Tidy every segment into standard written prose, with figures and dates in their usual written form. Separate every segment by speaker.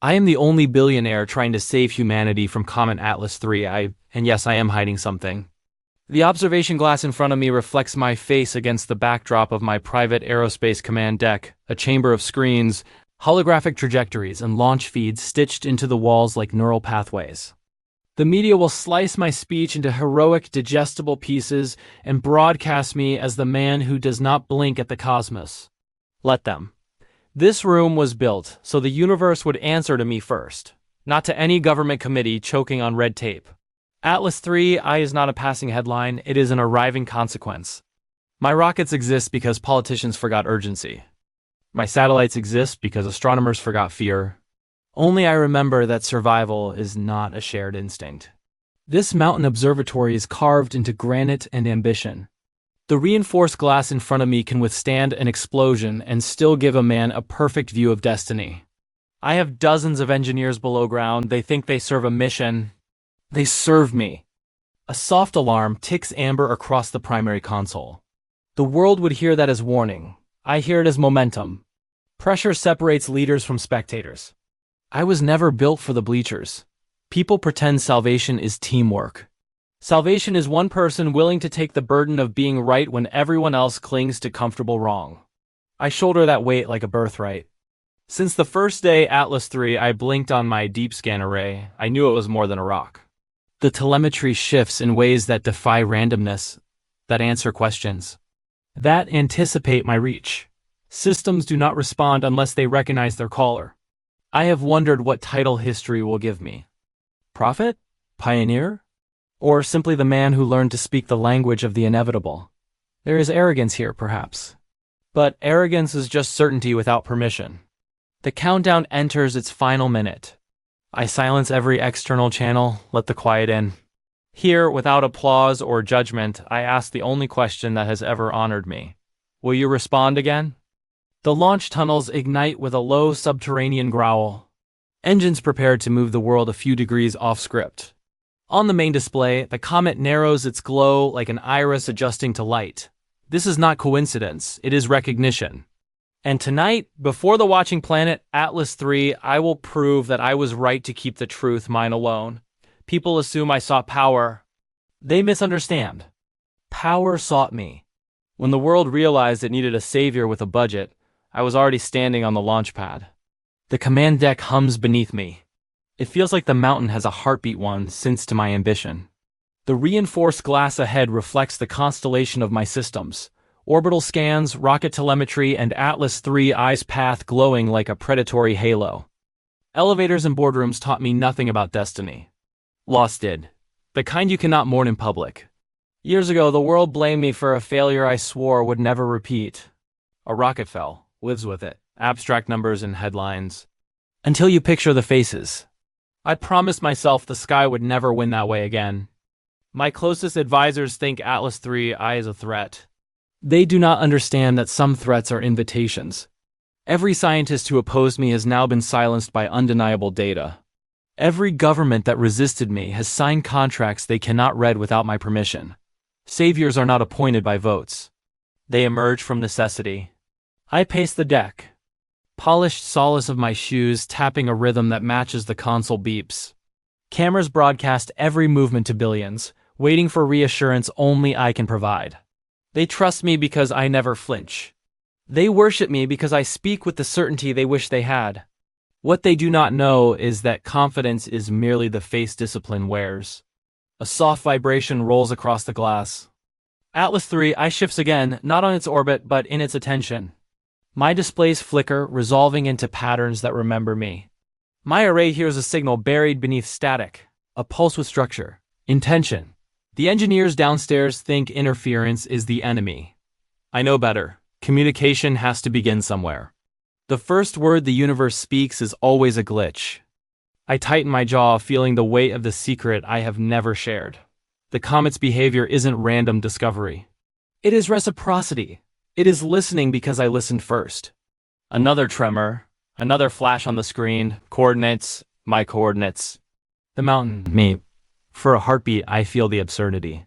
Speaker 1: I am the only billionaire trying to save humanity from Comet ATLAS 3. And yes, I am hiding something. The observation glass in front of me reflects my face against the backdrop of my private aerospace command deck, a chamber of screens, holographic trajectories, and launch feeds stitched into the walls like neural pathways. The media will slice my speech into heroic, digestible pieces and broadcast me as the man who does not blink at the cosmos. Let them. This room was built so the universe would answer to me first, not to any government committee choking on red tape. Atlas 3I is not a passing headline, it is an arriving consequence. My rockets exist because politicians forgot urgency. My satellites exist because astronomers forgot fear. Only I remember that survival is not a shared instinct. This mountain observatory is carved into granite and ambition. The reinforced glass in front of me can withstand an explosion and still give a man a perfect view of destiny. I have dozens of engineers below ground. They think they serve a mission. They serve me. A soft alarm ticks amber across the primary console. The world would hear that as warning. I hear it as momentum. Pressure separates leaders from spectators. I was never built for the bleachers. People pretend salvation is teamwork. Salvation is one person willing to take the burden of being right when everyone else clings to comfortable wrong. I shoulder that weight like a birthright. Since the first day Atlas 3 I blinked on my deep scan array, I knew it was more than a rock. The telemetry shifts in ways that defy randomness, that answer questions, that anticipate my reach. Systems do not respond unless they recognize their caller. I have wondered what title history will give me. Prophet? Pioneer? Or simply the man who learned to speak the language of the inevitable? There is arrogance here, perhaps. But arrogance is just certainty without permission. The countdown enters its final minute. I silence every external channel, let the quiet in. Here, without applause or judgment, I ask the only question that has ever honored me. Will you respond again? The launch tunnels ignite with a low subterranean growl. Engines prepare to move the world a few degrees off script. On the main display, the comet narrows its glow like an iris adjusting to light. This is not coincidence, it is recognition. And tonight, before the watching planet Atlas 3, I will prove that I was right to keep the truth mine alone. People assume I sought power. They misunderstand. Power sought me. When the world realized it needed a savior with a budget, I was already standing on the launch pad. The command deck hums beneath me. It feels like the mountain has a heartbeat since to my ambition. The reinforced glass ahead reflects the constellation of my systems. Orbital scans, rocket telemetry, and Atlas 3I's path glowing like a predatory halo. Elevators and boardrooms taught me nothing about destiny. Loss did. The kind you cannot mourn in public. Years ago, the world blamed me for a failure I swore would never repeat. A rocket fell. Lives with it. Abstract numbers and headlines. Until you picture the faces. I promised myself the sky would never win that way again. My closest advisors think Atlas 3I is a threat. They do not understand that some threats are invitations. Every scientist who opposed me has now been silenced by undeniable data. Every government that resisted me has signed contracts they cannot read without my permission. Saviors are not appointed by votes. They emerge from necessity. I pace the deck. Polished solace of my shoes tapping a rhythm that matches the console beeps. Cameras broadcast every movement to billions, waiting for reassurance only I can provide. They trust me because I never flinch. They worship me because I speak with the certainty they wish they had. What they do not know is that confidence is merely the face discipline wears. A soft vibration rolls across the glass. Atlas 3I shifts again, not on its orbit, but in its attention. My displays flicker, resolving into patterns that remember me. My array hears a signal buried beneath static, a pulse with structure, intention. The engineers downstairs think interference is the enemy. I know better. Communication has to begin somewhere. The first word the universe speaks is always a glitch. I tighten my jaw, feeling the weight of the secret I have never shared. The comet's behavior isn't random discovery. It is reciprocity. It is listening because I listened first. Another tremor, another flash on the screen, coordinates, my coordinates. The mountain, me. For a heartbeat, I feel the absurdity.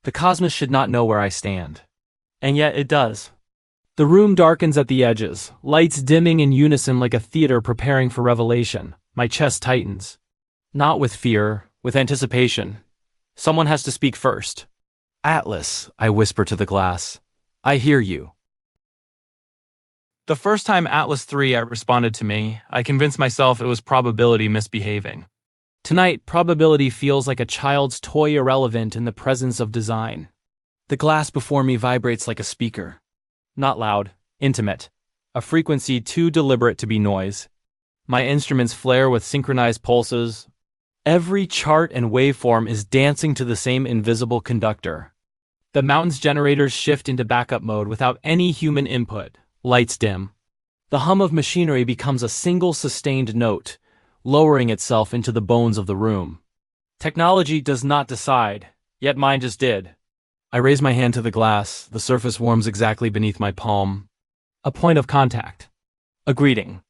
Speaker 1: The cosmos should not know where I stand. And yet it does. The room darkens at the edges, lights dimming in unison like a theater preparing for revelation. My chest tightens. Not with fear, with anticipation. Someone has to speak first. Atlas, I whisper to the glass. I hear you. The first time Atlas 3 responded to me, I convinced myself it was probability misbehaving. Tonight, probability feels like a child's toy irrelevant in the presence of design. The glass before me vibrates like a speaker. Not loud, intimate. A frequency too deliberate to be noise. My instruments flare with synchronized pulses. Every chart and waveform is dancing to the same invisible conductor. The mountain's generators shift into backup mode without any human input. Lights dim. The hum of machinery becomes a single sustained note, lowering itself into the bones of the room. Technology does not decide, yet mine just did. I raise my hand to the glass, the surface warms exactly beneath my palm. A point of contact. A greeting.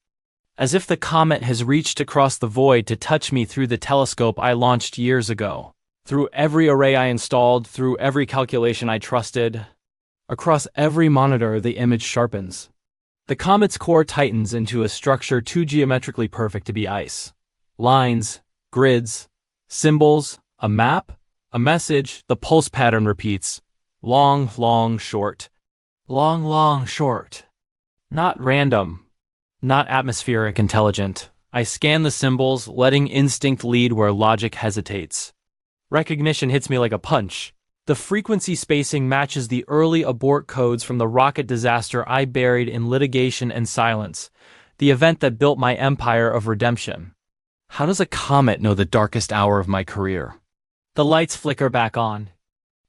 Speaker 1: As if the comet has reached across the void to touch me through the telescope I launched years ago. Through every array I installed, through every calculation I trusted. Across every monitor, the image sharpens. The comet's core tightens into a structure too geometrically perfect to be ice. Lines, grids, symbols, a map, a message, the pulse pattern repeats. Long, long, short. Long, long, short. Not random. Not atmospheric intelligent. I scan the symbols, letting instinct lead where logic hesitates. Recognition hits me like a punch. The frequency spacing matches the early abort codes from the rocket disaster I buried in litigation and silence, the event that built my empire of redemption. How does a comet know the darkest hour of my career? The lights flicker back on.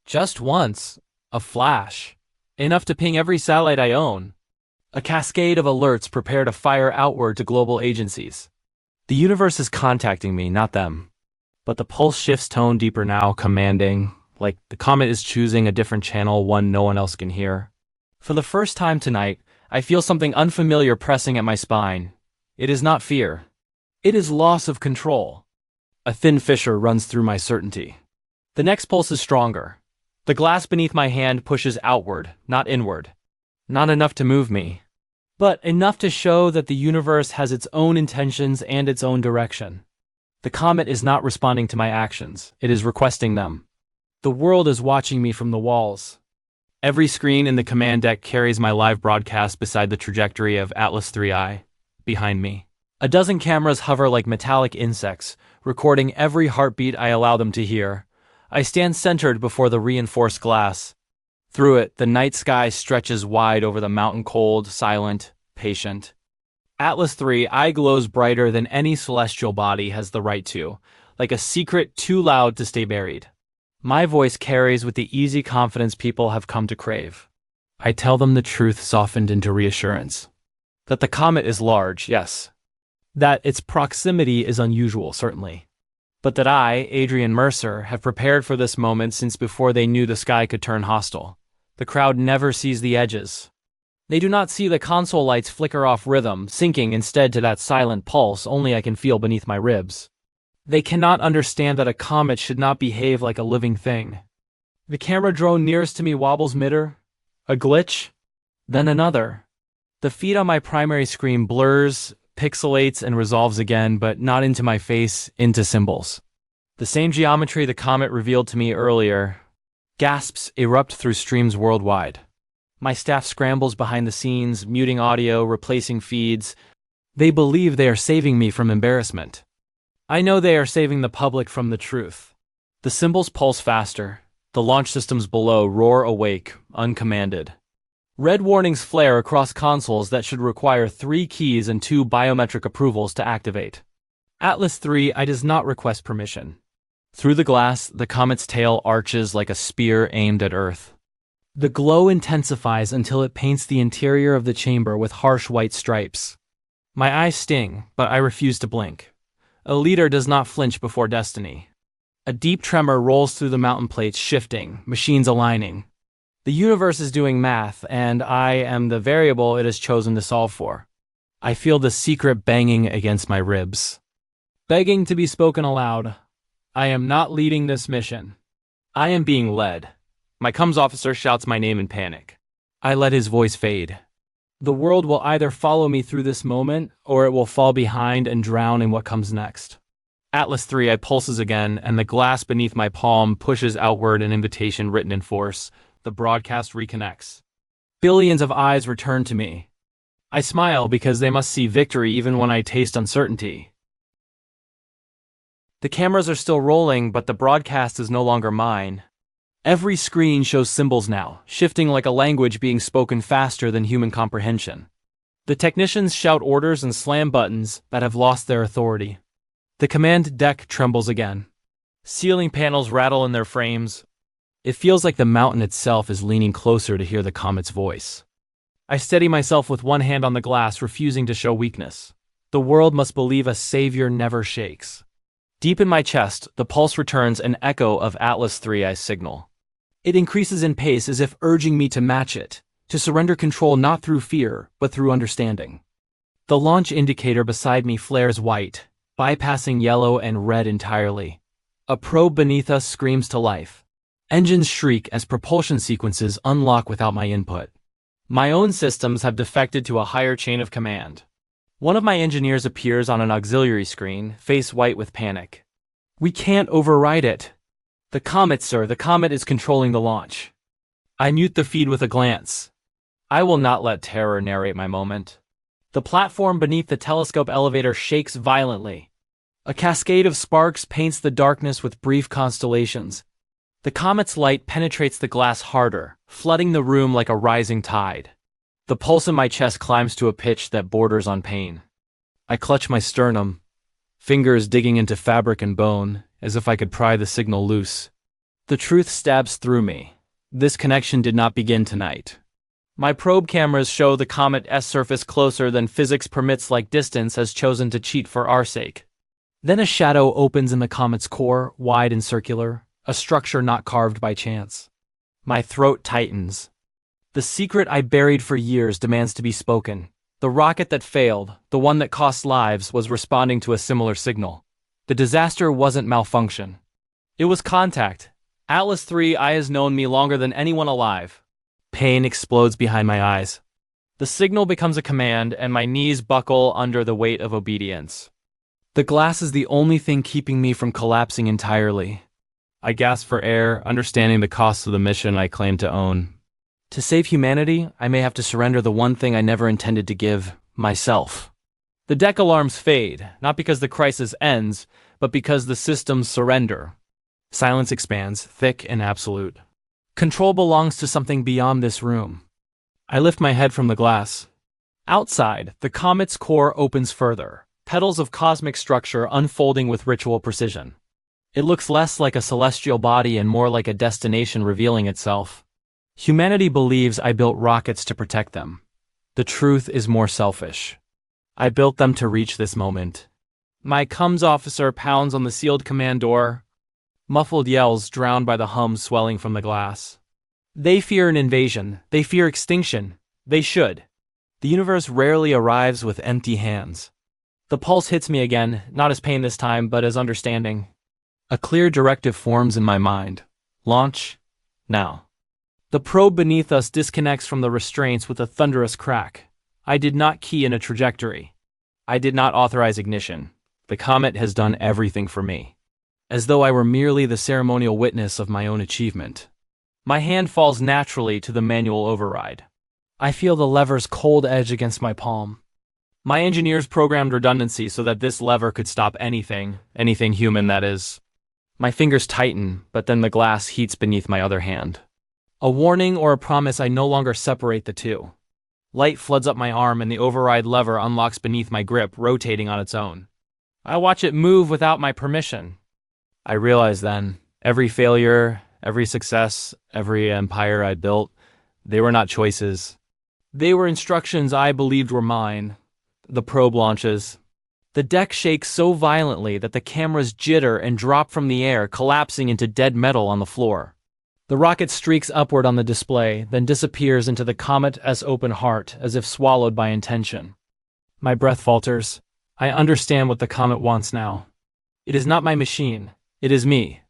Speaker 1: Just once. A flash. Enough to ping every satellite I own. A cascade of alerts prepare to fire outward to global agencies. The universe is contacting me, not them. But the pulse shifts tone deeper now, commanding, like the comet is choosing a different channel, one no one else can hear. For the first time tonight, I feel something unfamiliar pressing at my spine. It is not fear. It is loss of control. A thin fissure runs through my certainty. The next pulse is stronger. The glass beneath my hand pushes outward, not inward. Not enough to move me, but enough to show that the universe has its own intentions and its own direction. The comet is not responding to my actions, it is requesting them. The world is watching me from the walls. Every screen in the command deck carries my live broadcast beside the trajectory of Atlas 3I, behind me. A dozen cameras hover like metallic insects, recording every heartbeat I allow them to hear. I stand centered before the reinforced glass. Through it, the night sky stretches wide over the mountain, cold, silent, patient. Atlas 3I glows brighter than any celestial body has the right to, like a secret too loud to stay buried. My voice carries with the easy confidence people have come to crave. I tell them the truth softened into reassurance. That the comet is large, yes. That its proximity is unusual, certainly. But that I, Adrian Mercer, have prepared for this moment since before they knew the sky could turn hostile. The crowd never sees the edges. They do not see the console lights flicker off rhythm, sinking instead to that silent pulse only I can feel beneath my ribs. They cannot understand that a comet should not behave like a living thing. The camera drone nearest to me wobbles midder. A glitch. Then another. The feed on my primary screen blurs, pixelates, and resolves again, but not into my face, into symbols. The same geometry the comet revealed to me earlier. Gasps erupt through streams worldwide. My staff scrambles behind the scenes, muting audio, replacing feeds. They believe they are saving me from embarrassment. I know they are saving the public from the truth. The symbols pulse faster. The launch systems below roar awake, uncommanded. Red warnings flare across consoles that should require 3 keys and 2 biometric approvals to activate. Atlas 3I does not request permission. Through the glass, the comet's tail arches like a spear aimed at Earth. The glow intensifies until it paints the interior of the chamber with harsh white stripes. My eyes sting, but I refuse to blink. A leader does not flinch before destiny. A deep tremor rolls through the mountain plates, shifting, machines aligning. The universe is doing math, and I am the variable it has chosen to solve for. I feel the secret banging against my ribs. Begging to be spoken aloud. I am not leading this mission. I am being led. My comms officer shouts my name in panic. I let his voice fade. The world will either follow me through this moment, or it will fall behind and drown in what comes next. Atlas 3, I pulses again, and the glass beneath my palm pushes outward an invitation written in force. The broadcast reconnects. Billions of eyes return to me. I smile because they must see victory even when I taste uncertainty. The cameras are still rolling, but the broadcast is no longer mine. Every screen shows symbols now, shifting like a language being spoken faster than human comprehension. The technicians shout orders and slam buttons that have lost their authority. The command deck trembles again. Ceiling panels rattle in their frames. It feels like the mountain itself is leaning closer to hear the comet's voice. I steady myself with one hand on the glass, refusing to show weakness. The world must believe a savior never shakes. Deep in my chest, the pulse returns, an echo of Atlas 3's signal. It increases in pace as if urging me to match it, to surrender control not through fear, but through understanding. The launch indicator beside me flares white, bypassing yellow and red entirely. A probe beneath us screams to life. Engines shriek as propulsion sequences unlock without my input. My own systems have defected to a higher chain of command. One of my engineers appears on an auxiliary screen, face white with panic. "We can't override it." "The Comet, sir, the Comet is controlling the launch." I mute the feed with a glance. I will not let terror narrate my moment. The platform beneath the telescope elevator shakes violently. A cascade of sparks paints the darkness with brief constellations. The comet's light penetrates the glass harder, flooding the room like a rising tide. The pulse in my chest climbs to a pitch that borders on pain. I clutch my sternum, fingers digging into fabric and bone, as if I could pry the signal loose. The truth stabs through me. This connection did not begin tonight. My probe cameras show the comet's surface closer than physics permits, like distance has chosen to cheat for our sake. Then a shadow opens in the comet's core, wide and circular, a structure not carved by chance. My throat tightens. The secret I buried for years demands to be spoken. The rocket that failed, the one that cost lives, was responding to a similar signal. The disaster wasn't malfunction. It was contact. Atlas 3I has known me longer than anyone alive. Pain explodes behind my eyes. The signal becomes a command, and my knees buckle under the weight of obedience. The glass is the only thing keeping me from collapsing entirely. I gasp for air, understanding the costs of the mission I claim to own. To save humanity, I may have to surrender the one thing I never intended to give, myself. The deck alarms fade, not because the crisis ends, but because the systems surrender. Silence expands, thick and absolute. Control belongs to something beyond this room. I lift my head from the glass. Outside, the comet's core opens further, petals of cosmic structure unfolding with ritual precision. It looks less like a celestial body and more like a destination revealing itself. Humanity believes I built rockets to protect them. The truth is more selfish. I built them to reach this moment. My comms officer pounds on the sealed command door. Muffled yells drowned by the hum swelling from the glass. They fear an invasion. They fear extinction. They should. The universe rarely arrives with empty hands. The pulse hits me again, not as pain this time, but as understanding. A clear directive forms in my mind. Launch, now. The probe beneath us disconnects from the restraints with a thunderous crack. I did not key in a trajectory. I did not authorize ignition. The comet has done everything for me. As though I were merely the ceremonial witness of my own achievement. My hand falls naturally to the manual override. I feel the lever's cold edge against my palm. My engineers programmed redundancy so that this lever could stop anything human, that is. My fingers tighten, but then the glass heats beneath my other hand. A warning or a promise, I no longer separate the two. Light floods up my arm and the override lever unlocks beneath my grip, rotating on its own. I watch it move without my permission. I realize then, every failure, every success, every empire I built, they were not choices. They were instructions I believed were mine. The probe launches. The deck shakes so violently that the cameras jitter and drop from the air, collapsing into dead metal on the floor. The rocket streaks upward on the display, then disappears into the comet's open heart, as if swallowed by intention. My breath falters. I understand what the comet wants now. It is not my machine. It is me.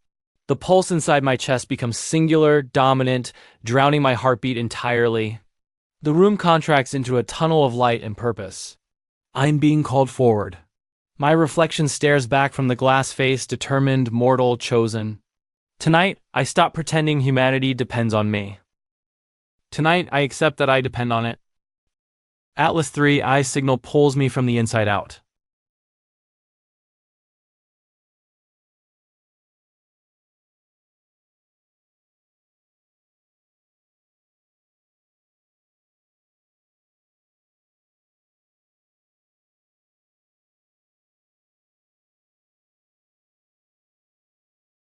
Speaker 1: The pulse inside my chest becomes singular, dominant, drowning my heartbeat entirely. The room contracts into a tunnel of light and purpose. I'm being called forward. My reflection stares back from the glass face, determined, mortal, chosen. Tonight, I stop pretending humanity depends on me. Tonight, I accept that I depend on it. Atlas 3 eye signal pulls me from the inside out.